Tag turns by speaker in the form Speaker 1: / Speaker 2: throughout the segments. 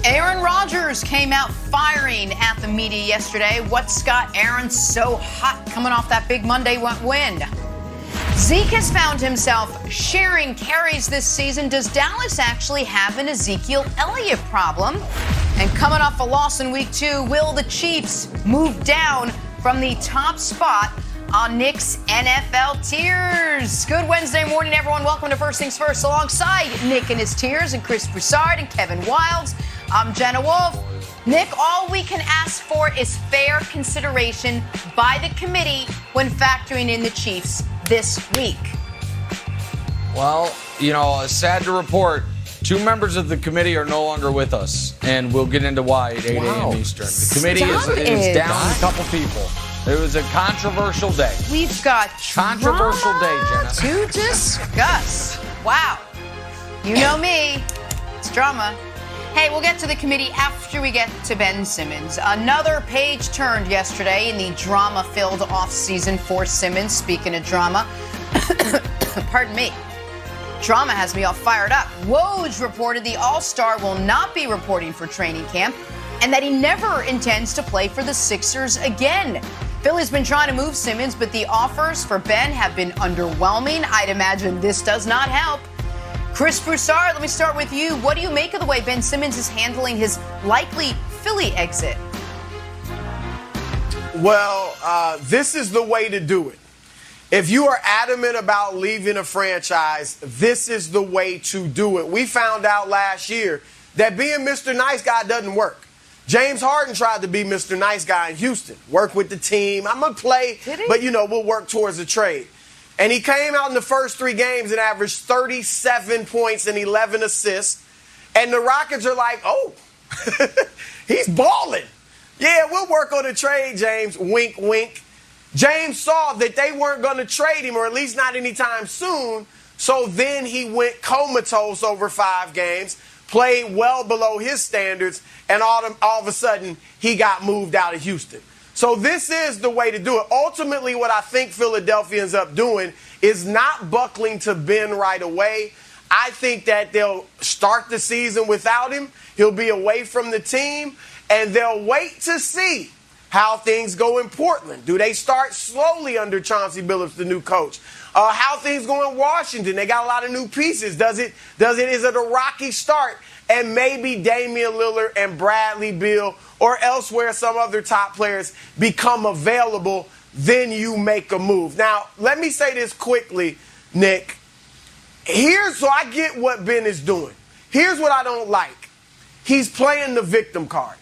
Speaker 1: Aaron Rodgers came out firing at the media yesterday. What's got Aaron so hot coming off that big Monday win? Zeke has found himself sharing carries this season. Does Dallas actually have an Ezekiel Elliott problem? And coming off a loss in week 2, will the Chiefs move down from the top spot on Nick's NFL tiers? Good Wednesday morning, everyone. Welcome to First Things First alongside Nick and his tiers and Chris Broussard and Kevin Wilds. I'm Jenna Wolf. Nick, all we can ask for is fair consideration by the committee when factoring in the Chiefs this week.
Speaker 2: Well, sad to report, 2 members of the committee are no longer with us, and we'll get into why at 8 a.m. Eastern. The committee is down a couple people. It was a controversial day.
Speaker 1: We've got
Speaker 2: controversial day, Jenna,
Speaker 1: to discuss. Wow. You know me. It's drama. Hey, we'll get to the committee after we get to Ben Simmons. Another page turned yesterday in the drama-filled offseason for Simmons. Speaking of drama, pardon me, drama has me all fired up. Woj reported the All-Star will not be reporting for training camp and that he never intends to play for the Sixers again. Philly's been trying to move Simmons, but the offers for Ben have been underwhelming. I'd imagine this does not help. Chris Broussard, let me start with you. What do you make of the way Ben Simmons is handling his likely Philly exit?
Speaker 3: Well, this is the way to do it. If you are adamant about leaving a franchise, this is the way to do it. We found out last year that being Mr. Nice Guy doesn't work. James Harden tried to be Mr. Nice Guy in Houston, work with the team. I'm going to play, but, we'll work towards a trade. And he came out in the first 3 games and averaged 37 points and 11 assists. And the Rockets are like, oh, he's balling. Yeah, we'll work on a trade, James. Wink, wink. James saw that they weren't going to trade him, or at least not anytime soon. So then he went comatose over 5 games, played well below his standards, and all of a sudden he got moved out of Houston. So this is the way to do it. Ultimately, what I think Philadelphia ends up doing is not buckling to Ben right away. I think that they'll start the season without him. He'll be away from the team, and they'll wait to see how things go in Portland. Do they start slowly under Chauncey Billups, the new coach? How things go in Washington? They got a lot of new pieces. Is it a rocky start? And maybe Damian Lillard and Bradley Beal or elsewhere some other top players become available, then you make a move. Now, let me say this quickly, Nick. So I get what Ben is doing. Here's what I don't like. He's playing the victim card.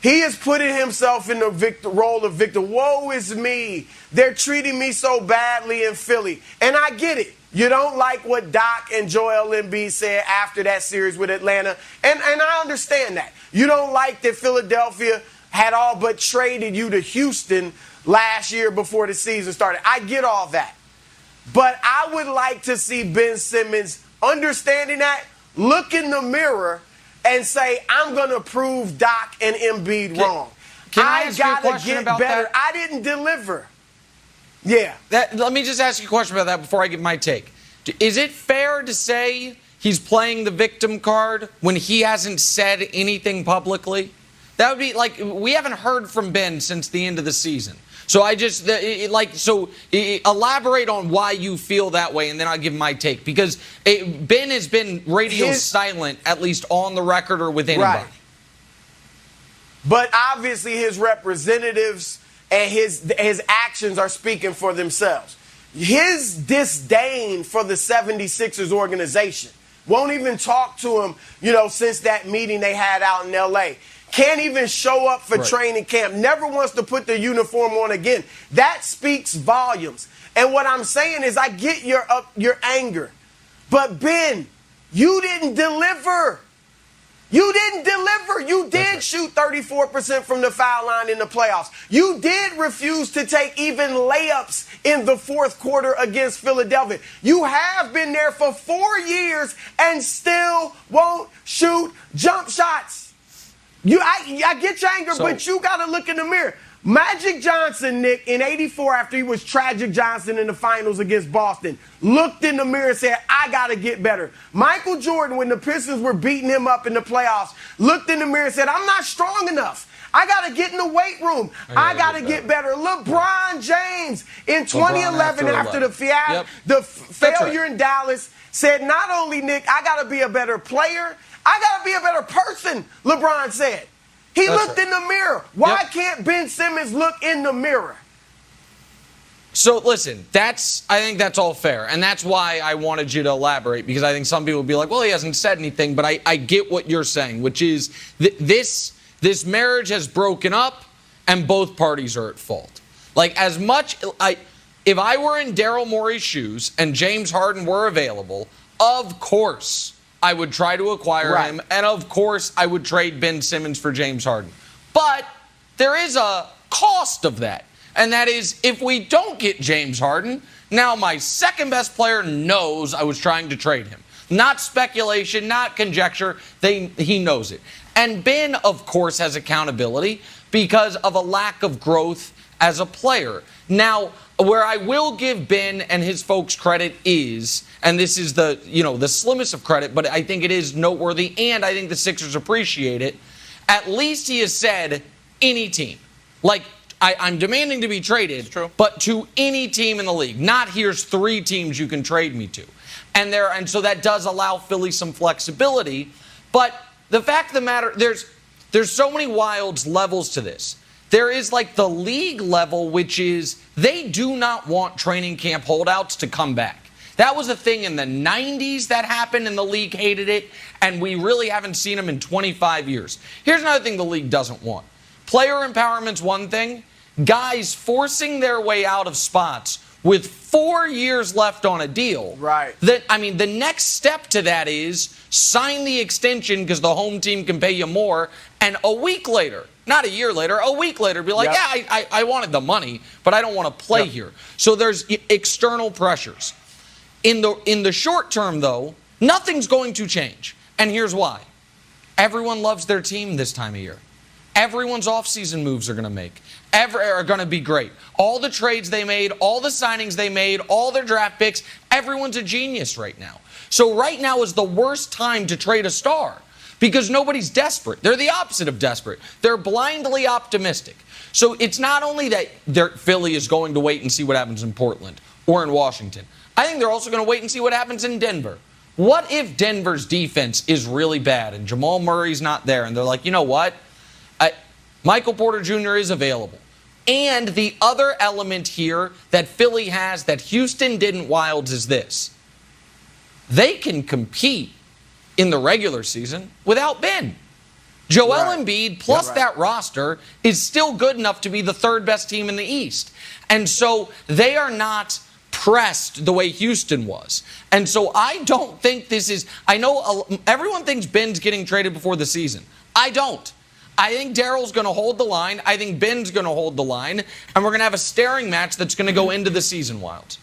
Speaker 3: He is putting himself in the role of victim. Woe is me. They're treating me so badly in Philly. And I get it. You don't like what Doc and Joel Embiid said after that series with Atlanta. And I understand that. You don't like that Philadelphia had all but traded you to Houston last year before the season started. I get all that. But I would like to see Ben Simmons understanding that, look in the mirror, and say, I'm going to prove Doc and Embiid wrong.
Speaker 2: I got to get better.
Speaker 3: That? I didn't deliver. Yeah.
Speaker 2: Let me just ask you a question about that before I give my take. Is it fair to say he's playing the victim card when he hasn't said anything publicly? That would be like, we haven't heard from Ben since the end of the season. So elaborate on why you feel that way, and then I'll give my take. Because Ben has been radio silent, at least on the record or with anybody.
Speaker 3: Right. But obviously his representatives and his actions are speaking for themselves. His disdain for the 76ers organization, won't even talk to him, since that meeting they had out in L.A., can't even show up for training camp, never wants to put the uniform on again. That speaks volumes. And what I'm saying is I get your anger. But, Ben, you didn't deliver. You didn't deliver. You did shoot 34% from the foul line in the playoffs. You did refuse to take even layups in the fourth quarter against Philadelphia. You have been there for 4 years and still won't shoot jump shots. I get your anger, but you got to look in the mirror. Magic Johnson, Nick, in '84, after he was Tragic Johnson in the finals against Boston, looked in the mirror and said, I got to get better. Michael Jordan, when the Pistons were beating him up in the playoffs, looked in the mirror and said, I'm not strong enough. I got to get in the weight room. I got to get better. LeBron James in 2011, after the failure in Dallas, said, not only, Nick, I got to be a better player, I got to be a better person, LeBron said. He looked in the mirror. Why can't Ben Simmons look in the mirror?
Speaker 2: So listen, I think that's all fair. And that's why I wanted you to elaborate, because I think some people will be like, well, he hasn't said anything. But I get what you're saying, which is this marriage has broken up and both parties are at fault. Like, as much, if I were in Daryl Morey's shoes and James Harden were available, of course I would try to acquire him, and of course I would trade Ben Simmons for James Harden. But there is a cost of that, and that is, if we don't get James Harden, now my second best player knows I was trying to trade him. Not speculation, not conjecture. He knows it. And Ben, of course, has accountability because of a lack of growth as a player. Now, where I will give Ben and his folks credit is, and this is the slimmest of credit, but I think it is noteworthy, and I think the Sixers appreciate it, at least he has said any team. Like, I'm demanding to be traded, but to any team in the league. Not here's 3 teams you can trade me to. And so that does allow Philly some flexibility. But the fact of the matter, there's so many wild levels to this. There is like the league level, which is they do not want training camp holdouts to come back. That was a thing in the 90s that happened, and the league hated it, and we really haven't seen them in 25 years. Here's another thing the league doesn't want. Player empowerment's one thing. Guys forcing their way out of spots with 4 years left on a deal.
Speaker 3: Right.
Speaker 2: The next step to that is sign the extension because the home team can pay you more, and a week later, not a year later, a week later, be like, I wanted the money, but I don't want to play here. So there's external pressures. In the short term, though, nothing's going to change. And here's why. Everyone loves their team this time of year. Everyone's offseason moves are going to make. Are going to be great. All the trades they made, all the signings they made, all their draft picks, everyone's a genius right now. So right now is the worst time to trade a star because nobody's desperate. They're the opposite of desperate. They're blindly optimistic. So it's not only that Philly is going to wait and see what happens in Portland or in Washington. I think they're also going to wait and see what happens in Denver. What if Denver's defense is really bad and Jamal Murray's not there and they're like, you know what? Michael Porter Jr. is available. And the other element here that Philly has that Houston didn't Wilds is this. They can compete in the regular season without Ben. Joel Embiid plus that roster is still good enough to be the 3rd best team in the East. And so they are not pressed the way Houston was. And so I don't think this is, I know everyone thinks Ben's getting traded before the season. I don't. I think Daryl's going to hold the line. I think Ben's going to hold the line. And we're going to have a staring match that's going to go into the season, Wilds.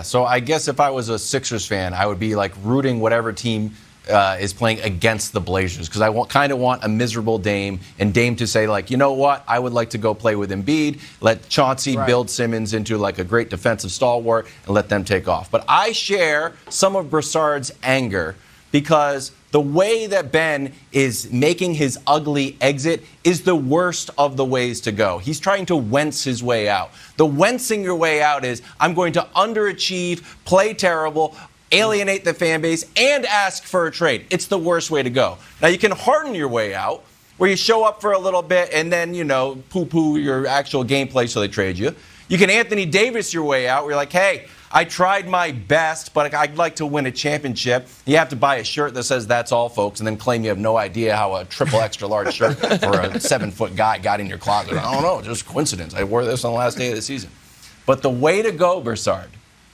Speaker 4: So I guess if I was a Sixers fan, I would be like rooting whatever team is playing against the Blazers because I kind of want a miserable Dame and Dame to say, like, you know what, I would like to go play with Embiid, let Chauncey build Simmons into like a great defensive stalwart and let them take off. But I share some of Broussard's anger because the way that Ben is making his ugly exit is the worst of the ways to go. He's trying to Wentz his way out. The Wentzing your way out is, I'm going to underachieve, play terrible, alienate the fan base, and ask for a trade. It's the worst way to go. Now, you can harden your way out, where you show up for a little bit and then, poo-poo your actual gameplay so they trade you. You can Anthony Davis your way out, where you're like, hey, I tried my best, but I'd like to win a championship. You have to buy a shirt that says that's all, folks, and then claim you have no idea how a triple extra large shirt for a 7-foot guy got in your closet. I don't know, just coincidence. I wore this on the last day of the season. But the way to go, Broussard,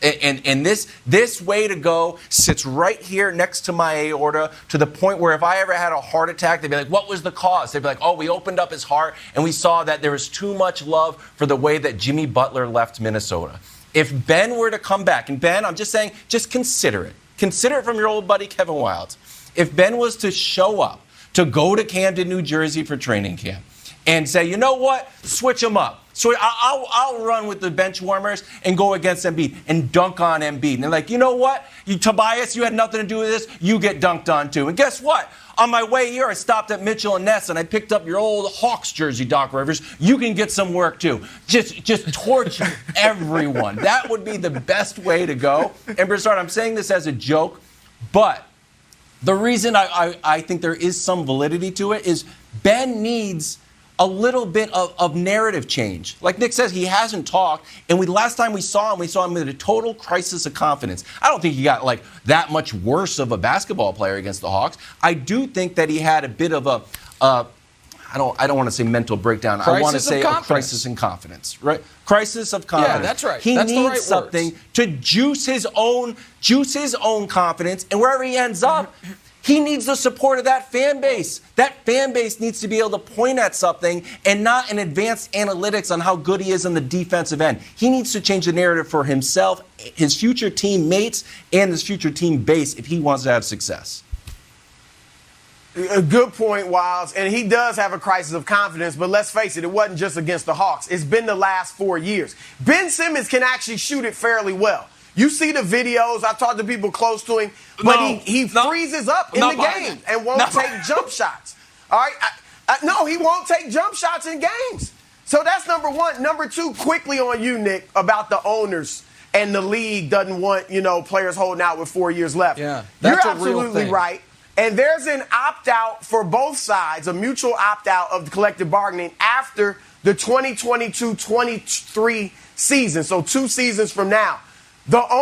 Speaker 4: and this way to go sits right here next to my aorta to the point where if I ever had a heart attack, they'd be like, what was the cause? They'd be like, oh, we opened up his heart and we saw that there was too much love for the way that Jimmy Butler left Minnesota. If Ben were to come back, and Ben, I'm just saying, just consider it. Consider it from your old buddy Kevin Wildes. If Ben was to show up, to go to Camden, New Jersey for training camp, and say, you know what, switch them up. So I'll run with the bench warmers and go against Embiid and dunk on Embiid. And they're like, you know what, Tobias, you had nothing to do with this. You get dunked on too. And guess what? On my way here, I stopped at Mitchell and Ness and I picked up your old Hawks jersey, Doc Rivers. You can get some work too. Just torch everyone. That would be the best way to go. And Broussard, I'm saying this as a joke, but the reason I think there is some validity to it is Ben needs a little bit of narrative change. Like Nick says, he hasn't talked, and last time we saw him with a total crisis of confidence. I don't think he got like that much worse of a basketball player against the Hawks. I do think that he had a bit of I don't want to say mental breakdown. I want to say a crisis in confidence, right? Crisis of confidence.
Speaker 2: Yeah, that's right.
Speaker 4: He
Speaker 2: that's
Speaker 4: needs
Speaker 2: the right
Speaker 4: something
Speaker 2: words.
Speaker 4: to juice his own confidence, and wherever he ends up, he needs the support of that fan base. That fan base needs to be able to point at something and not an advanced analytics on how good he is on the defensive end. He needs to change the narrative for himself, his future teammates, and his future team base if he wants to have success.
Speaker 3: A good point, Wiles. And he does have a crisis of confidence, but let's face it, it wasn't just against the Hawks. It's been the last 4 years. Ben Simmons can actually shoot it fairly well. You see the videos. I talked to people close to him, but he freezes up in the game and won't take jump shots. All right? No, he won't take jump shots in games. So that's number one. Number two, quickly on you, Nick, about the owners and the league doesn't want, players holding out with 4 years left.
Speaker 2: Yeah, that's
Speaker 3: You're
Speaker 2: a real
Speaker 3: absolutely
Speaker 2: thing.
Speaker 3: right. And there's an opt-out for both sides, a mutual opt-out of the collective bargaining after the 2022-23 season, so 2 seasons from now. The